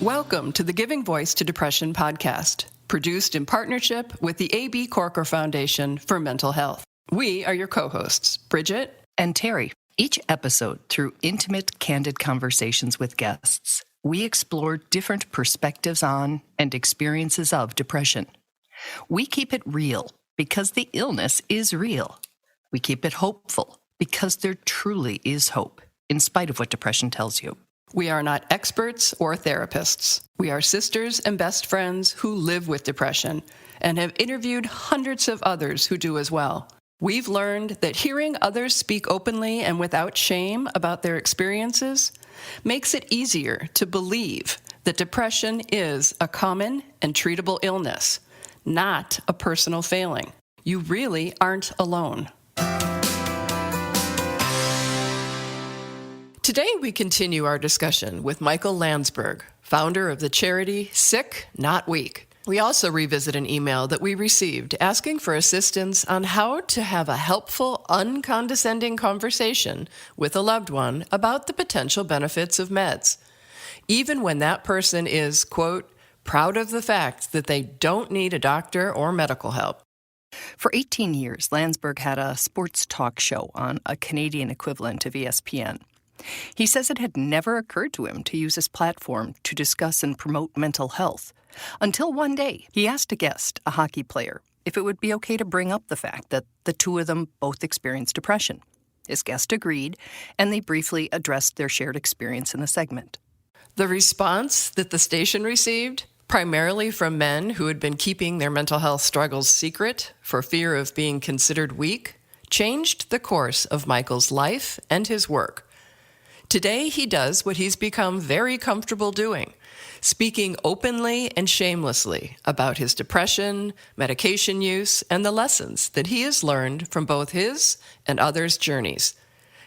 Welcome to the Giving Voice to Depression podcast, produced in partnership with the A.B. Corker Foundation for Mental Health. We are your co-hosts, Bridget and Terry. Each episode, through intimate, candid conversations with guests, we explore different perspectives on and experiences of depression. We keep it real because the illness is real. We keep it hopeful because there truly is hope, in spite of what depression tells you. We are not experts or therapists. We are sisters and best friends who live with depression and have interviewed hundreds of others who do as well. We've learned that hearing others speak openly and without shame about their experiences makes it easier to believe that depression is a common and treatable illness, not a personal failing. You really aren't alone. Today, we continue our discussion with Michael Landsberg, founder of the charity Sick, Not Weak. We also revisit an email that we received asking for assistance on how to have a helpful, uncondescending conversation with a loved one about the potential benefits of meds, even when that person is, quote, proud of the fact that they don't need a doctor or medical help. For 18 years, Landsberg had a sports talk show on a Canadian equivalent of ESPN. He says it had never occurred to him to use his platform to discuss and promote mental health, until one day he asked a guest, a hockey player, if it would be okay to bring up the fact that the two of them both experienced depression. His guest agreed, and they briefly addressed their shared experience in the segment. The response that the station received, primarily from men who had been keeping their mental health struggles secret for fear of being considered weak, changed the course of Michael's life and his work. Today, he does what he's become very comfortable doing, speaking openly and shamelessly about his depression, medication use, and the lessons that he has learned from both his and others' journeys.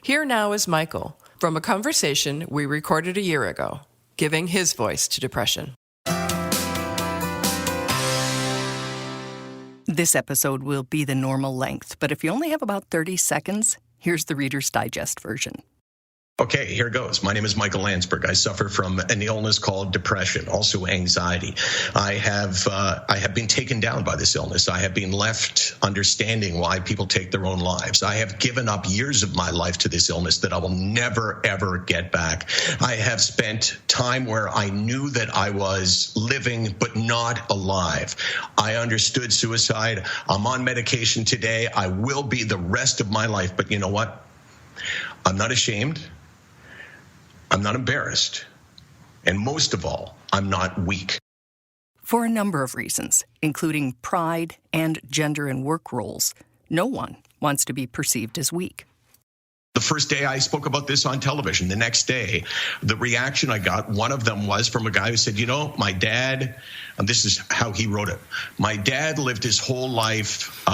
Here now is Michael from a conversation we recorded a year ago, giving his voice to depression. This episode will be the normal length, but if you only have about 30 seconds, here's the Reader's Digest version. Okay, here goes. My name is Michael Landsberg. I suffer from an illness called depression, also anxiety. I have been taken down by this illness. I have been left understanding why people take their own lives. I have given up years of my life to this illness that I will never, ever get back. I have spent time where I knew that I was living but not alive. I understood suicide. I'm on medication today. I will be the rest of my life. But you know what? I'm not ashamed. I'm not embarrassed. And most of all, I'm not weak. For a number of reasons, including pride and gender and work roles, no one wants to be perceived as weak. The first day I spoke about this on television, the next day, the reaction I got, one of them was from a guy who said, my dad, and this is how he wrote it, my dad lived his whole life,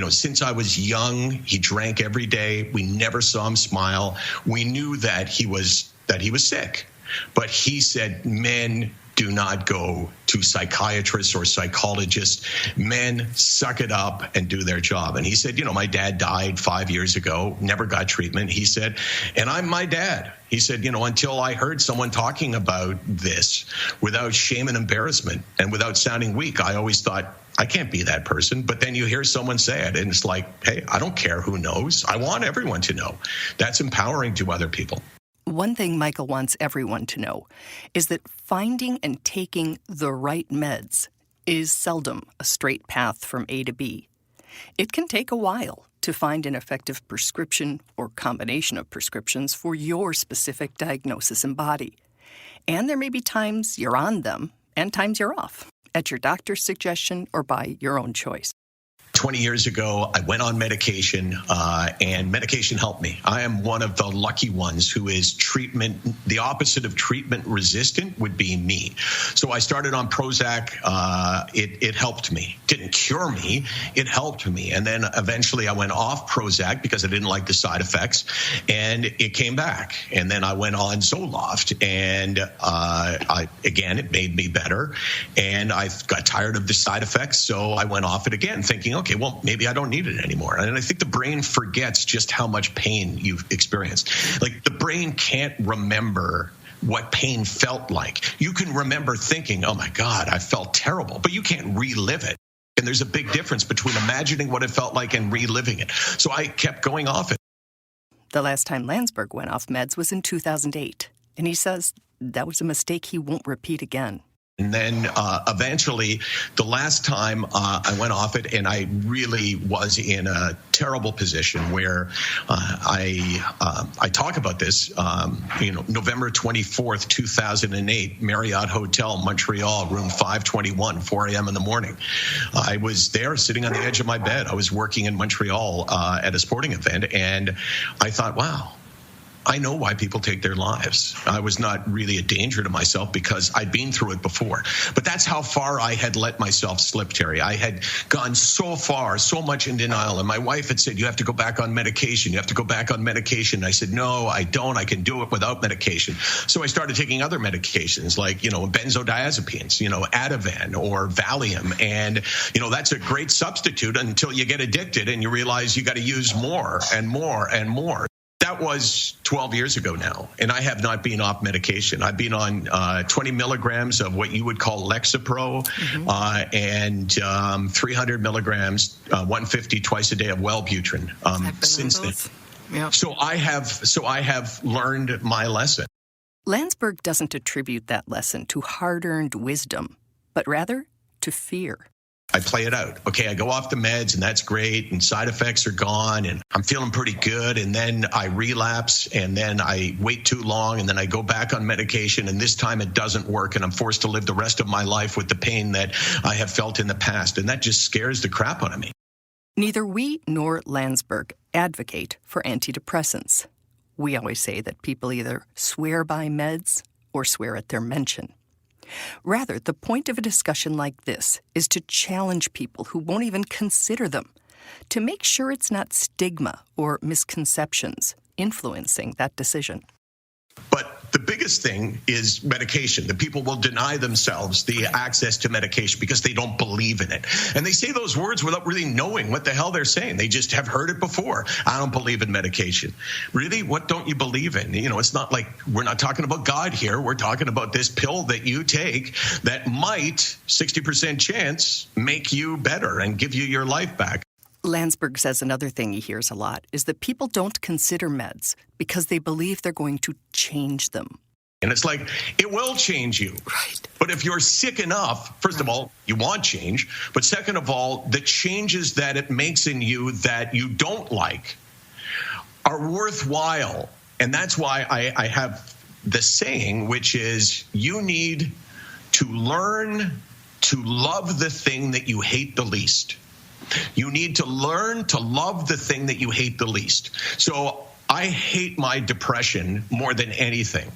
since I was young, he drank every day. We never saw him smile. We knew that he was sick. But he said men do not go to psychiatrists or psychologists. Men suck it up and do their job. And he said, my dad died 5 years ago, never got treatment. He said, and I'm my dad. He said, until I heard someone talking about this without shame and embarrassment and without sounding weak, I always thought, I can't be that person. But then you hear someone say it, and it's like, hey, I don't care who knows. I want everyone to know. That's empowering to other people. One thing Michael wants everyone to know is that finding and taking the right meds is seldom a straight path from A to B. It can take a while to find an effective prescription or combination of prescriptions for your specific diagnosis and body. And there may be times you're on them and times you're off, at your doctor's suggestion or by your own choice. 20 years ago, I went on medication, and medication helped me. I am one of the lucky ones who is the opposite of treatment resistant would be me. So I started on Prozac. It helped me. Didn't cure me. It helped me. And then eventually I went off Prozac because I didn't like the side effects, and it came back. And then I went on Zoloft, and it made me better. And I got tired of the side effects, so I went off it again, thinking, okay, well, maybe I don't need it anymore. And I think the brain forgets just how much pain you've experienced. Like, the brain can't remember what pain felt like. You can remember thinking, oh my God, I felt terrible, but you can't relive it. And there's a big difference between imagining what it felt like and reliving it. So I kept going off it. The last time Landsberg went off meds was in 2008, and he says that was a mistake he won't repeat again. And then eventually, the last time I went off it, and I really was in a terrible position where I talk about this, November 24th, 2008, Marriott Hotel, Montreal, room 521, 4 a.m. in the morning. I was there sitting on the edge of my bed. I was working in Montreal at a sporting event, and I thought, wow, I know why people take their lives. I was not really a danger to myself because I'd been through it before. But that's how far I had let myself slip, Terry. I had gone so far, so much in denial. And my wife had said, you have to go back on medication. You have to go back on medication. I said, no, I don't. I can do it without medication. So I started taking other medications like, benzodiazepines, Ativan or Valium. And, that's a great substitute until you get addicted and you realize you got to use more and more and more. That was 12 years ago now, and I have not been off medication. I've been on 20 milligrams of what you would call Lexapro, and 300 milligrams, 150 twice a day of Wellbutrin since then. Yeah. So I have learned my lesson. Landsberg doesn't attribute that lesson to hard-earned wisdom, but rather to fear. I play it out. Okay, I go off the meds, and that's great, and side effects are gone, and I'm feeling pretty good, and then I relapse, and then I wait too long, and then I go back on medication, and this time it doesn't work, and I'm forced to live the rest of my life with the pain that I have felt in the past, and that just scares the crap out of me. Neither we nor Landsberg advocate for antidepressants. We always say that people either swear by meds or swear at their mention. Rather, the point of a discussion like this is to challenge people who won't even consider them, to make sure it's not stigma or misconceptions influencing that decision. But the biggest thing is medication. The people will deny themselves the access to medication because they don't believe in it. And they say those words without really knowing what the hell they're saying. They just have heard it before. I don't believe in medication. Really? What don't you believe in? It's not like we're not talking about God here. We're talking about this pill that you take that might, 60% chance, make you better and give you your life back. Landsberg says another thing he hears a lot is that people don't consider meds because they believe they're going to change them. And it's like, it will change you. Right. But if you're sick enough, first of all, you want change. But second of all, the changes that it makes in you that you don't like are worthwhile. And that's why I have the saying, which is you need to learn to love the thing that you hate the least. You need to learn to love the thing that you hate the least. So I hate my depression more than anything.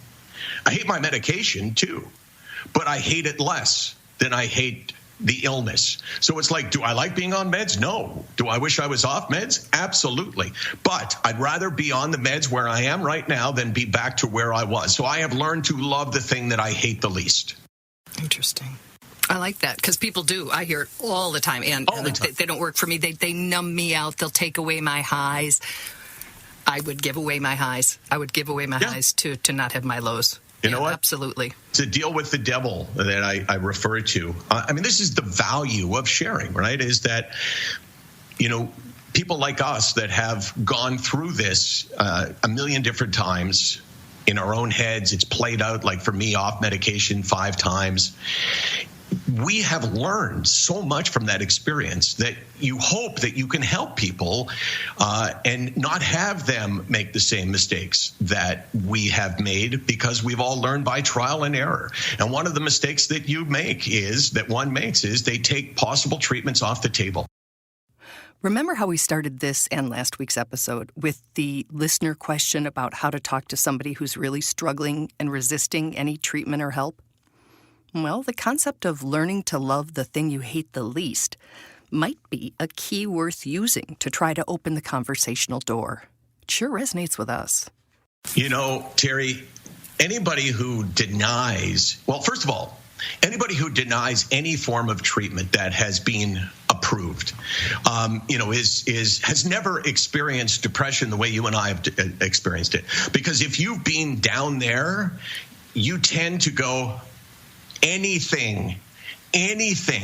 I hate my medication too, but I hate it less than I hate the illness. So it's like, do I like being on meds? No. Do I wish I was off meds? Absolutely. But I'd rather be on the meds where I am right now than be back to where I was. So I have learned to love the thing that I hate the least. Interesting. I like that because people do. I hear it all the time. And they don't work for me. They numb me out. They'll take away my highs. I would give away my highs. I would give away my highs to not have my lows. You know what? Absolutely. To deal with the devil that I refer to. This is the value of sharing, right? Is that, people like us that have gone through this a million different times in our own heads. It's played out, like for me, off medication 5 times. We have learned so much from that experience that you hope that you can help people and not have them make the same mistakes that we have made, because we've all learned by trial and error. And one of the mistakes that one makes is they take possible treatments off the table. Remember how we started this and last week's episode with the listener question about how to talk to somebody who's really struggling and resisting any treatment or help? Well, the concept of learning to love the thing you hate the least might be a key worth using to try to open the conversational door. It sure resonates with us. Terry, anybody who denies any form of treatment that has been approved, has never experienced depression the way you and I have experienced it. Because if you've been down there, you tend to go, anything,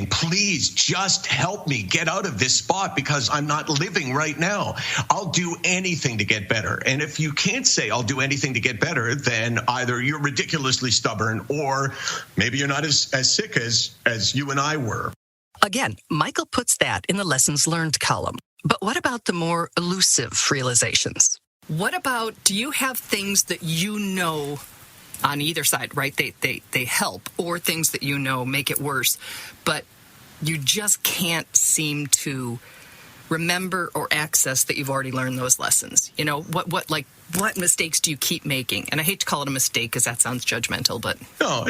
please just help me get out of this spot because I'm not living right now. I'll do anything to get better. And if you can't say I'll do anything to get better, then either you're ridiculously stubborn or maybe you're not as sick as you and I were. Again, Michael puts that in the lessons learned column. But what about the more elusive realizations? What about, do you have things that you know on either side, right? They help, or things that you know make it worse, but you just can't seem to remember or access that you've already learned those lessons. You know, what mistakes do you keep making? And I hate to call it a mistake because that sounds judgmental, but no,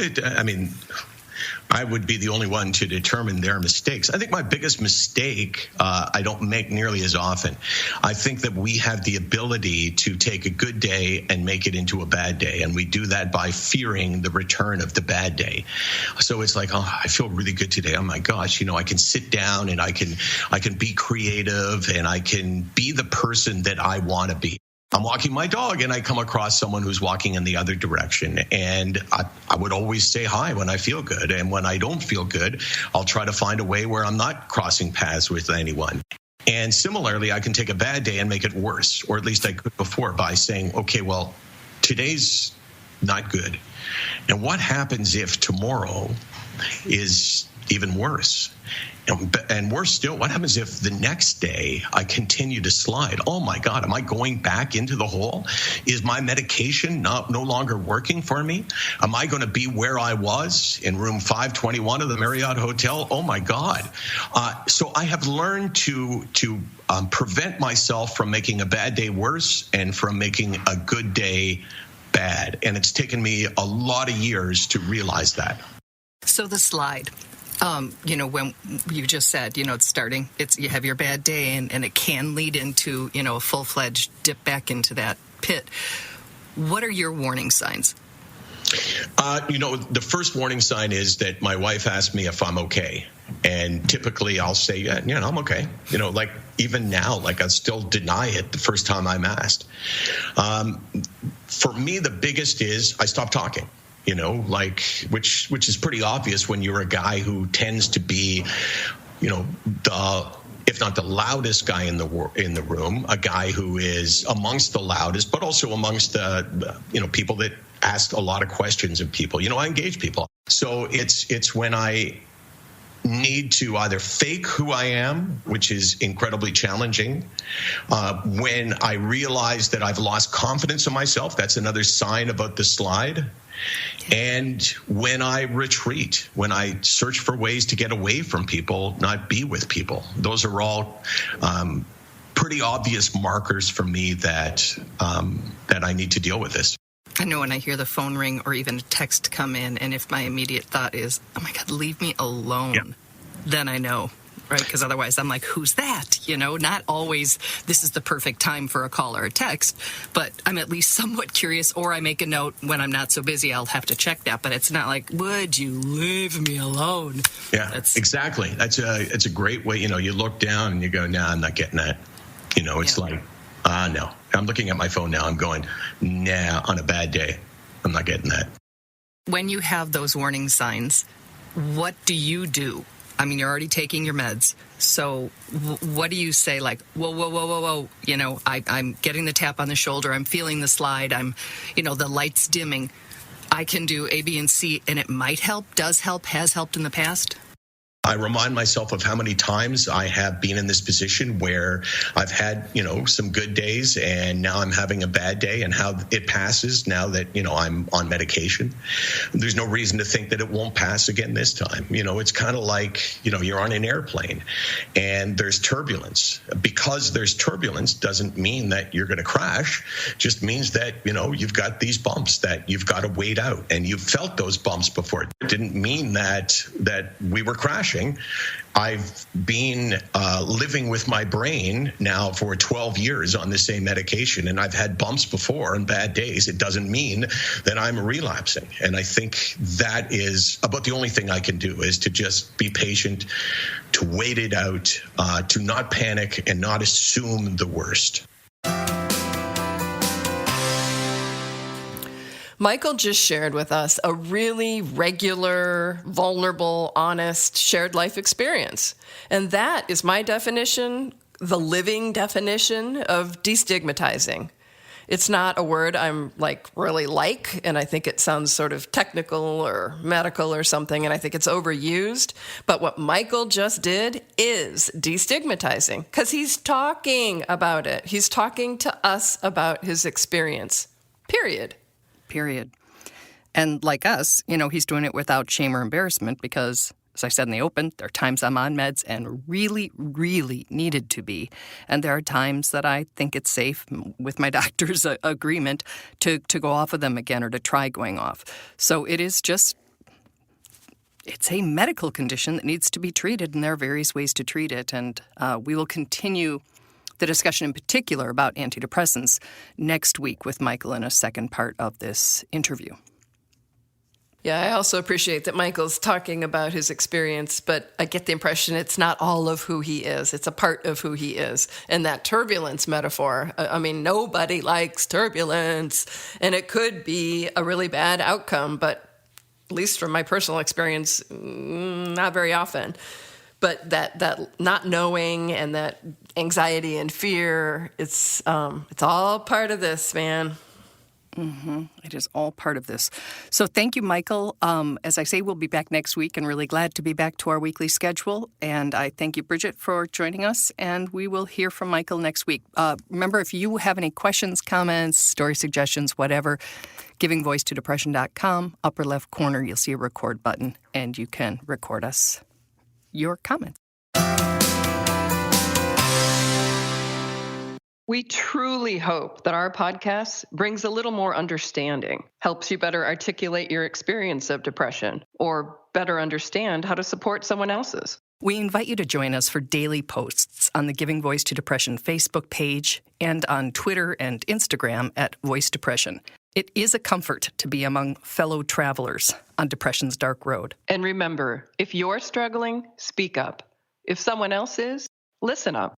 I would be the only one to determine their mistakes. I think my biggest mistake, I don't make nearly as often. I think that we have the ability to take a good day and make it into a bad day. And we do that by fearing the return of the bad day. So it's like, oh, I feel really good today. Oh my gosh, I can sit down and I can be creative and I can be the person that I want to be. I'm walking my dog and I come across someone who's walking in the other direction. And I would always say hi when I feel good. And when I don't feel good, I'll try to find a way where I'm not crossing paths with anyone. And similarly, I can take a bad day and make it worse, or at least I could before, by saying, okay, well, today's not good. And what happens if tomorrow is even worse? And worse still, what happens if the next day I continue to slide? Oh my God, am I going back into the hole? Is my medication no longer working for me? Am I going to be where I was in room 521 of the Marriott Hotel? Oh my God. So I have learned to prevent myself from making a bad day worse and from making a good day bad. And it's taken me a lot of years to realize that. So the slide. When you just said, it's starting, you have your bad day and it can lead into, a full-fledged dip back into that pit. What are your warning signs? The first warning sign is that my wife asks me if I'm okay. And typically I'll say, yeah, I'm okay. Like even now, I still deny it the first time I'm asked. For me, the biggest is I stop talking. Which is pretty obvious when you're a guy who tends to be, if not the loudest guy in the room, a guy who is amongst the loudest, but also amongst the people that ask a lot of questions of people. I engage people. So it's when I need to either fake who I am, which is incredibly challenging. When I realize that I've lost confidence in myself, that's another sign about the slide. And when I retreat, when I search for ways to get away from people, not be with people, those are all pretty obvious markers for me that I need to deal with this. I know when I hear the phone ring or even a text come in, and if my immediate thought is, oh my God, leave me alone, then I know. Right, because otherwise I'm like, who's that? Not always this is the perfect time for a call or a text, but I'm at least somewhat curious, or I make a note when I'm not so busy, I'll have to check that. But it's not like, would you leave me alone? Yeah, exactly. It's a great way. You look down and you go, nah, I'm not getting that. It's like, no. I'm looking at my phone now. I'm going, nah, on a bad day, I'm not getting that. When you have those warning signs, what do you do? You're already taking your meds. So what do you say? Like, whoa. I'm getting the tap on the shoulder. I'm feeling the slide. I'm, the light's dimming. I can do A, B, and C, and it might help, does help, has helped in the past. I remind myself of how many times I have been in this position where I've had, some good days and now I'm having a bad day, and how it passes now that, I'm on medication. There's no reason to think that it won't pass again this time. It's kind of like, you're on an airplane and there's turbulence. Because there's turbulence doesn't mean that you're going to crash. Just means that, you've got these bumps that you've got to wait out, and you've felt those bumps before. It didn't mean that we were crashing. I've been living with my brain now for 12 years on the same medication, and I've had bumps before and bad days. It doesn't mean that I'm relapsing. And I think that is about the only thing I can do, is to just be patient, to wait it out, to not panic and not assume the worst. Michael just shared with us a really regular, vulnerable, honest, shared life experience. And that is my definition, the living definition of destigmatizing. It's not a word I'm really like, and I think it sounds sort of technical or medical or something, and I think it's overused. But what Michael just did is destigmatizing, because he's talking about it. He's talking to us about his experience. Period. And like us, he's doing it without shame or embarrassment because, as I said in the open, there are times I'm on meds and really, really needed to be. And there are times that I think it's safe, with my doctor's agreement, to go off of them again or to try going off. So it's a medical condition that needs to be treated, and there are various ways to treat it. And we will continue the discussion in particular about antidepressants next week with Michael in a second part of this interview. Yeah, I also appreciate that Michael's talking about his experience, but I get the impression it's not all of who he is. It's a part of who he is. And that turbulence metaphor, nobody likes turbulence, and it could be a really bad outcome, but at least from my personal experience, not very often. But that not knowing and that anxiety and fear, it's all part of this, man. Mm-hmm. It is all part of this. So thank you, Michael. As I say, we'll be back next week and really glad to be back to our weekly schedule. And I thank you, Bridget, for joining us. And we will hear from Michael next week. Remember, if you have any questions, comments, story suggestions, whatever, givingvoicetodepression.com, upper left corner, you'll see a record button, and you can record us your comments. We truly hope that our podcast brings a little more understanding, helps you better articulate your experience of depression, or better understand how to support someone else's. We invite you to join us for daily posts on the Giving Voice to Depression Facebook page and on Twitter and Instagram at Voice Depression. It is a comfort to be among fellow travelers on depression's dark road. And remember, if you're struggling, speak up. If someone else is, listen up.